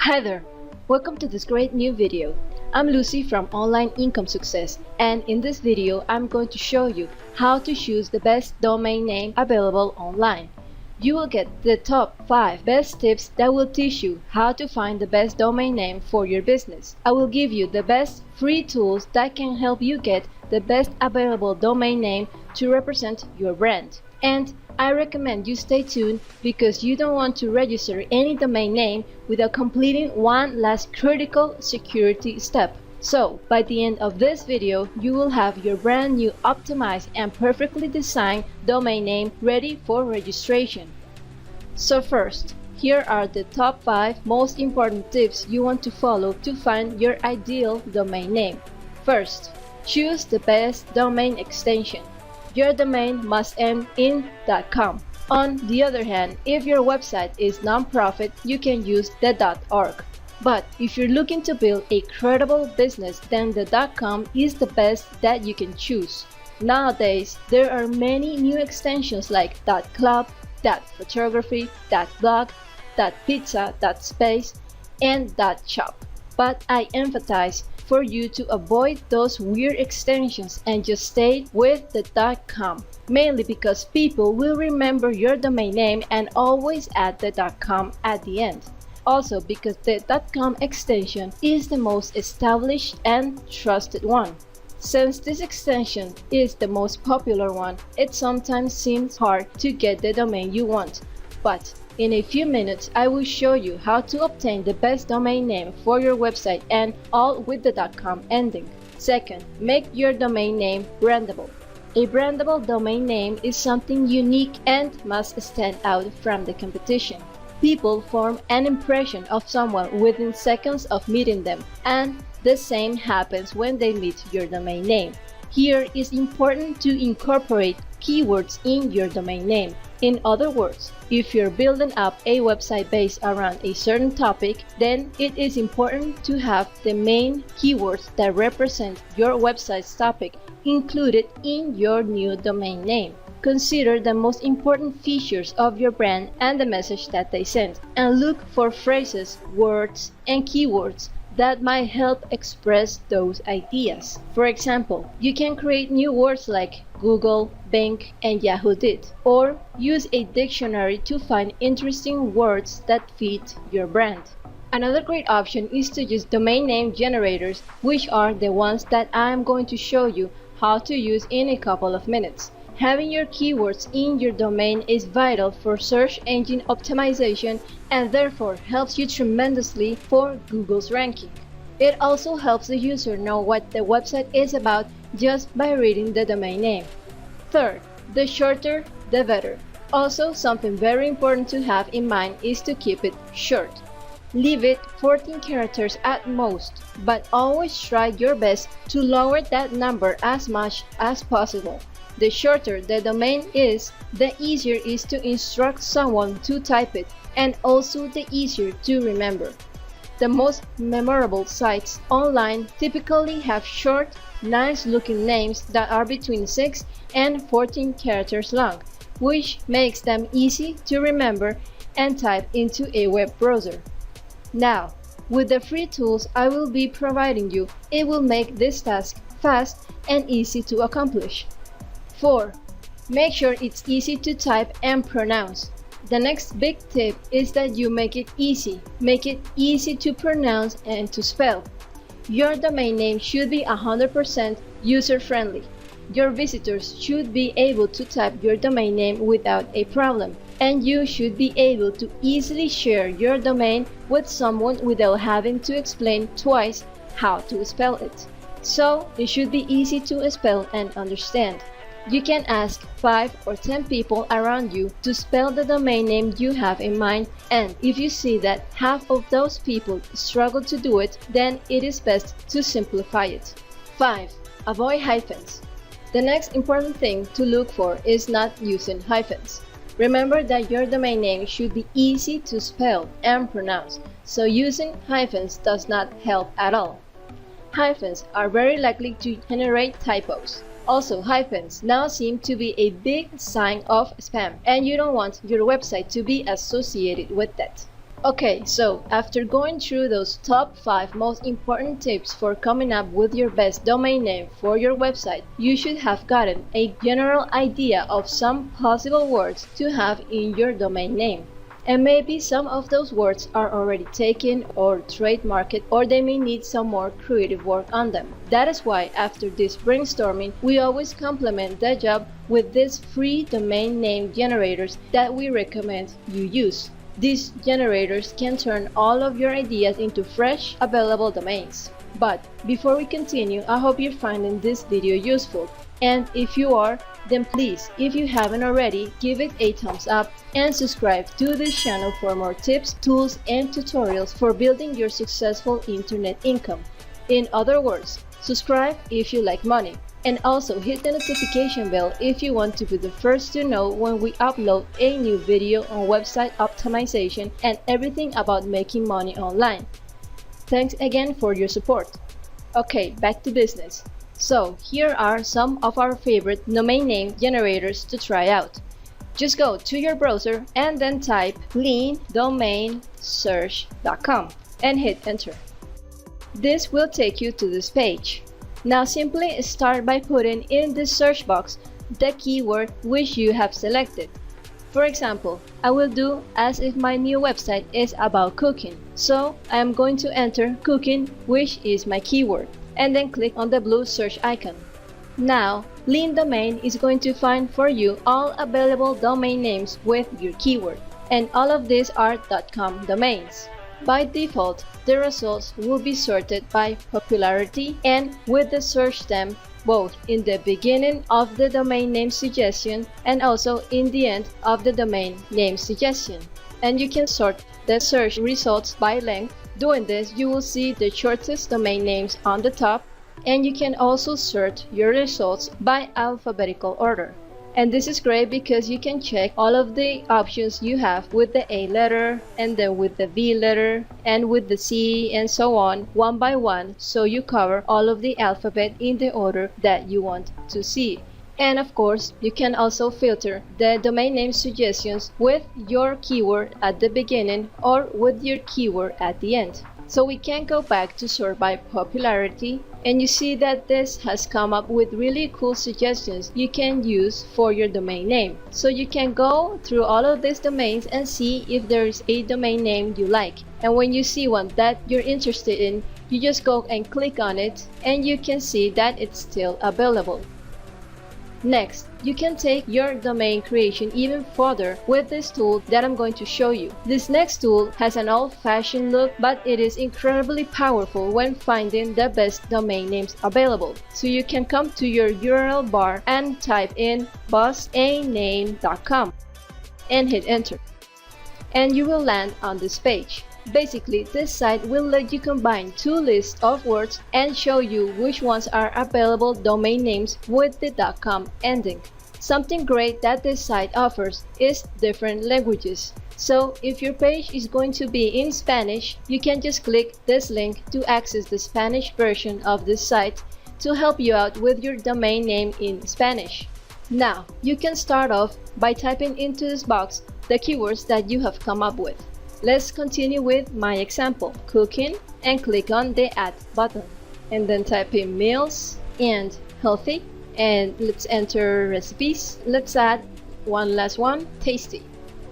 Hi there! Welcome to this great new video. I'm Lucy from Online Income Success, and in this video I'm going to show you how to choose the best domain name available online. You will get the top 5 best tips that will teach you how to find the best domain name for your business. I will give you the best free tools that can help you get the best available domain name to represent your brand. And I recommend you stay tuned because you don't want to register any domain name without completing one last critical security step. So, by the end of this video, you will have your brand new optimized and perfectly designed domain name ready for registration. So first, here are the top 5 most important tips you want to follow to find your ideal domain name. First, choose the best domain extension. Your domain must end in .com. On the other hand, if your website is non-profit, you can use the .org. But if you're looking to build a credible business, then the .com is the best that you can choose. Nowadays, there are many new extensions like .club, .photography, .blog, .pizza, .space, and .shop. But I emphasize for you to avoid those weird extensions and just stay with the .com, mainly because people will remember your domain name and always add the .com at the end. Also because the .com extension is the most established and trusted one. Since this extension is the most popular one, it sometimes seems hard to get the domain you want, but in a few minutes, I will show you how to obtain the best domain name for your website and all with the .com ending. Second, make your domain name brandable. A brandable domain name is something unique and must stand out from the competition. People form an impression of someone within seconds of meeting them, and the same happens when they meet your domain name. Here it's important to incorporate keywords in your domain name. In other words, if you're building up a website based around a certain topic, then it is important to have the main keywords that represent your website's topic included in your new domain name. Consider the most important features of your brand and the message that they send, and look for phrases, words, and keywords that might help express those ideas. For example, you can create new words like Google, Bing, and Yahoo did, or use a dictionary to find interesting words that fit your brand. Another great option is to use domain name generators, which are the ones that I am going to show you how to use in a couple of minutes. Having your keywords in your domain is vital for search engine optimization and therefore helps you tremendously for Google's ranking. It also helps the user know what the website is about just by reading the domain name. Third, the shorter, the better. Also, something very important to have in mind is to keep it short. Leave it 14 characters at most, but always try your best to lower that number as much as possible. The shorter the domain is, the easier it is to instruct someone to type it, and also the easier to remember. The most memorable sites online typically have short, nice-looking names that are between 6 and 14 characters long, which makes them easy to remember and type into a web browser. Now, with the free tools I will be providing you, it will make this task fast and easy to accomplish. 4. Make sure it's easy to type and pronounce. The next big tip is that you make it easy. Make it easy to pronounce and to spell. Your domain name should be 100% user-friendly. Your visitors should be able to type your domain name without a problem, and you should be able to easily share your domain with someone without having to explain twice how to spell it. So, it should be easy to spell and understand. You can ask 5 or 10 people around you to spell the domain name you have in mind, and if you see that half of those people struggle to do it, then it is best to simplify it. 5. Avoid hyphens. The next important thing to look for is not using hyphens. Remember that your domain name should be easy to spell and pronounce, so using hyphens does not help at all. Hyphens are very likely to generate typos. Also, hyphens now seem to be a big sign of spam, and you don't want your website to be associated with that. Okay, so after going through those top 5 most important tips for coming up with your best domain name for your website, you should have gotten a general idea of some possible words to have in your domain name. And maybe some of those words are already taken or trademarked, or they may need some more creative work on them. That is why after this brainstorming, we always complement the job with these free domain name generators that we recommend you use. These generators can turn all of your ideas into fresh, available domains. But before we continue, I hope you're finding this video useful. And if you are, then please, if you haven't already, give it a thumbs up and subscribe to this channel for more tips, tools, and tutorials for building your successful internet income. In other words, subscribe if you like money. And also hit the notification bell if you want to be the first to know when we upload a new video on website optimization and everything about making money online. Thanks again for your support. Okay, back to business. So here are some of our favorite domain name generators to try out. Just go to your browser and then type cleandomainsearch.com and hit enter. This will take you to this page. Now simply start by putting in the search box the keyword which you have selected. For example, I will do as if my new website is about cooking. So I am going to enter cooking, which is my keyword, and then click on the blue search icon. Now, Lean Domain is going to find for you all available domain names with your keyword, and all of these are .com domains. By default, the results will be sorted by popularity and with the search term both in the beginning of the domain name suggestion and also in the end of the domain name suggestion. And you can sort the search results by length. Doing this, you will see the shortest domain names on the top, and you can also sort your results by alphabetical order. And this is great because you can check all of the options you have with the A letter and then with the B letter and with the C and so on one by one, so you cover all of the alphabet in the order that you want to see. And of course, you can also filter the domain name suggestions with your keyword at the beginning or with your keyword at the end. So we can go back to sort by popularity, and you see that this has come up with really cool suggestions you can use for your domain name. So you can go through all of these domains and see if there is a domain name you like. And when you see one that you're interested in, you just go and click on it, and you can see that it's still available. Next, you can take your domain creation even further with this tool that I'm going to show you. This next tool has an old-fashioned look, but it is incredibly powerful when finding the best domain names available. So you can come to your URL bar and type in bossaname.com and hit enter. And you will land on this page. Basically, this site will let you combine two lists of words and show you which ones are available domain names with the .com ending. Something great that this site offers is different languages. So if your page is going to be in Spanish, you can just click this link to access the Spanish version of this site to help you out with your domain name in Spanish. Now, you can start off by typing into this box the keywords that you have come up with. Let's continue with my example, cooking, and click on the add button. And then type in meals and healthy, and let's enter recipes. Let's add one last one, tasty,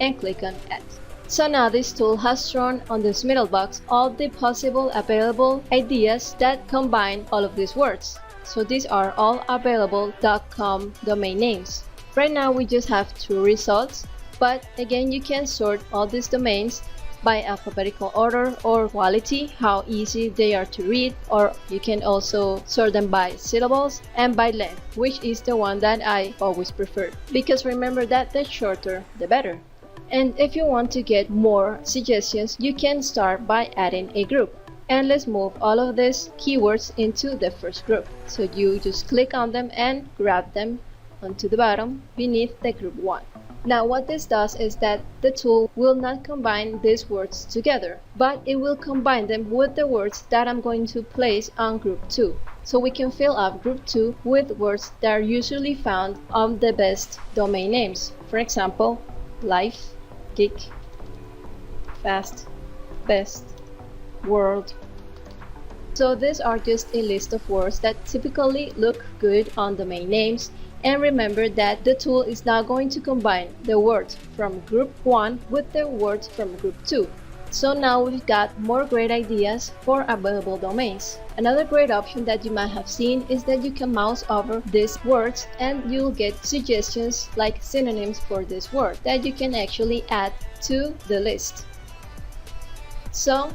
and click on add. So now this tool has thrown on this middle box all the possible available ideas that combine all of these words. So these are all available .com domain names. Right now we just have 2 results, but again you can sort all these domains by alphabetical order or quality, how easy they are to read, or you can also sort them by syllables and by length, which is the one that I always prefer, because remember that the shorter the better. And if you want to get more suggestions, you can start by adding a group. And let's move all of these keywords into the first group. So you just click on them and grab them onto the bottom beneath the group 1. Now what this does is that the tool will not combine these words together, but it will combine them with the words that I'm going to place on group 2. So we can fill up group 2 with words that are usually found on the best domain names. For example, life, geek, fast, best world. So these are just a list of words that typically look good on domain names, and remember that the tool is now going to combine the words from group 1 with the words from group 2. So now we've got more great ideas for available domains. Another great option that you might have seen is that you can mouse over these words and you'll get suggestions like synonyms for this word that you can actually add to the list. So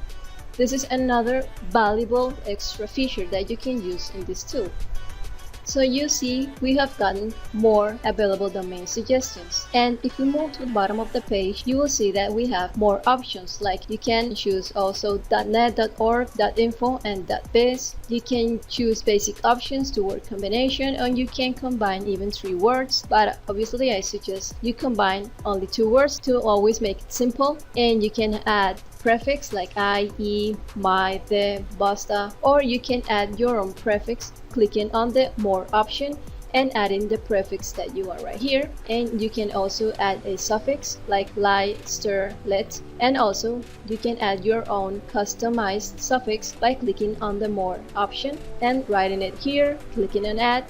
this is another valuable extra feature that you can use in this tool. So you see, we have gotten more available domain suggestions. And if we move to the bottom of the page, you will see that we have more options, like you can choose also .net, .org, .info, and .biz. You can choose basic options to word combination, and you can combine even 3 words. But obviously, I suggest you combine only 2 words to always make it simple. And you can add prefix like I, E, my, the, basta, or you can add your own prefix clicking on the more option and adding the prefix that you want right here. And you can also add a suffix like li, stir, let, and also you can add your own customized suffix by clicking on the more option and writing it here, clicking on add.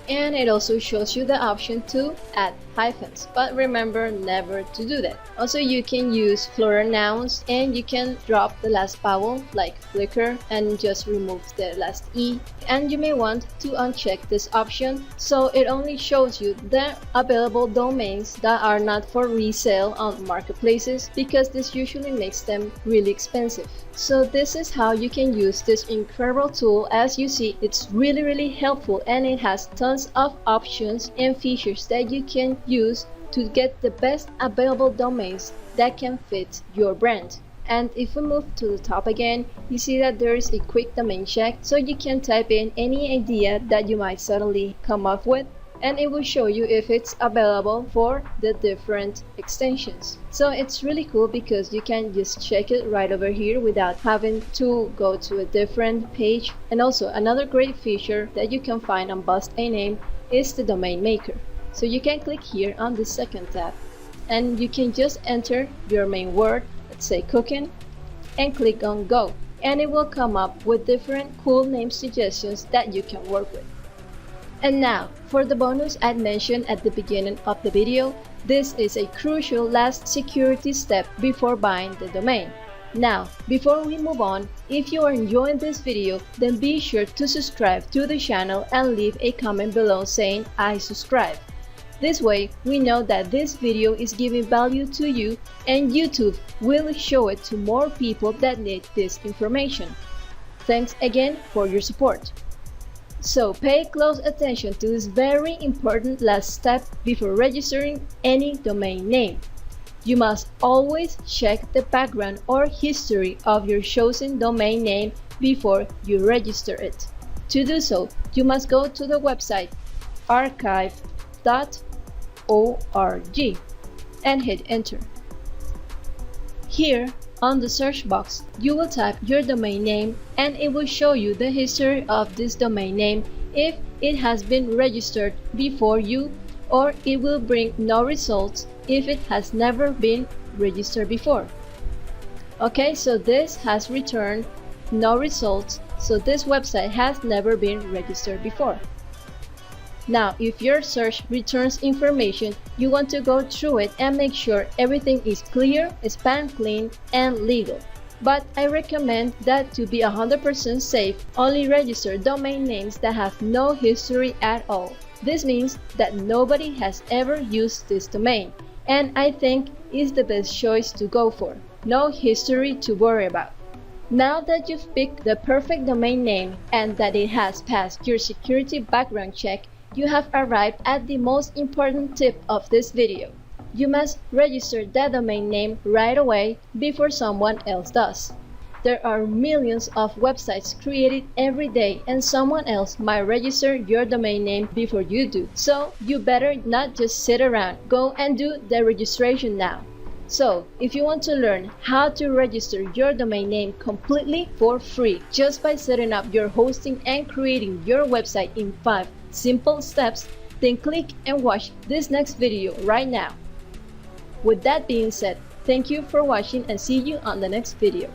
And it also shows you the option to add hyphens, but remember never to do that. Also, you can use plural nouns and you can drop the last vowel like flicker and just remove the last E. And you may want to uncheck this option so it only shows you the available domains that are not for resale on marketplaces, because this usually makes them really expensive. So this is how you can use this incredible tool. As you see, it's really helpful, and it has tons of options and features that you can use to get the best available domains that can fit your brand. And if we move to the top again, you see that there is a quick domain check, so you can type in any idea that you might suddenly come up with, and it will show you if it's available for the different extensions. So it's really cool because you can just check it right over here without having to go to a different page. And also another great feature that you can find on Bust a Name is the domain maker. So you can click here on the second tab and you can just enter your main word, let's say cooking, and click on go, and it will come up with different cool name suggestions that you can work with. And now, for the bonus I mentioned at the beginning of the video, this is a crucial last security step before buying the domain. Now, before we move on, if you are enjoying this video, then be sure to subscribe to the channel and leave a comment below saying I subscribe. This way, we know that this video is giving value to you, and YouTube will show it to more people that need this information. Thanks again for your support. So pay close attention to this very important last step before registering any domain name. You must always check the background or history of your chosen domain name before you register it. To do so, you must go to the website archive.org and hit enter. Here on the search box, you will type your domain name and it will show you the history of this domain name if it has been registered before you, or it will bring no results if it has never been registered before. Okay, so this has returned no results, so this website has never been registered before. Now, if your search returns information, you want to go through it and make sure everything is clear, spam clean, and legal. But I recommend that to be 100% safe, only register domain names that have no history at all. This means that nobody has ever used this domain, and I think is the best choice to go for. No history to worry about. Now that you've picked the perfect domain name and that it has passed your security background check, you have arrived at the most important tip of this video. You must register that domain name right away before someone else does. There are millions of websites created every day, and someone else might register your domain name before you do. So you better not just sit around. Go and do the registration now. So if you want to learn how to register your domain name completely for free just by setting up your hosting and creating your website in 5 simple steps, then click and watch this next video right now. With that being said, Thank you for watching and see you on the next video.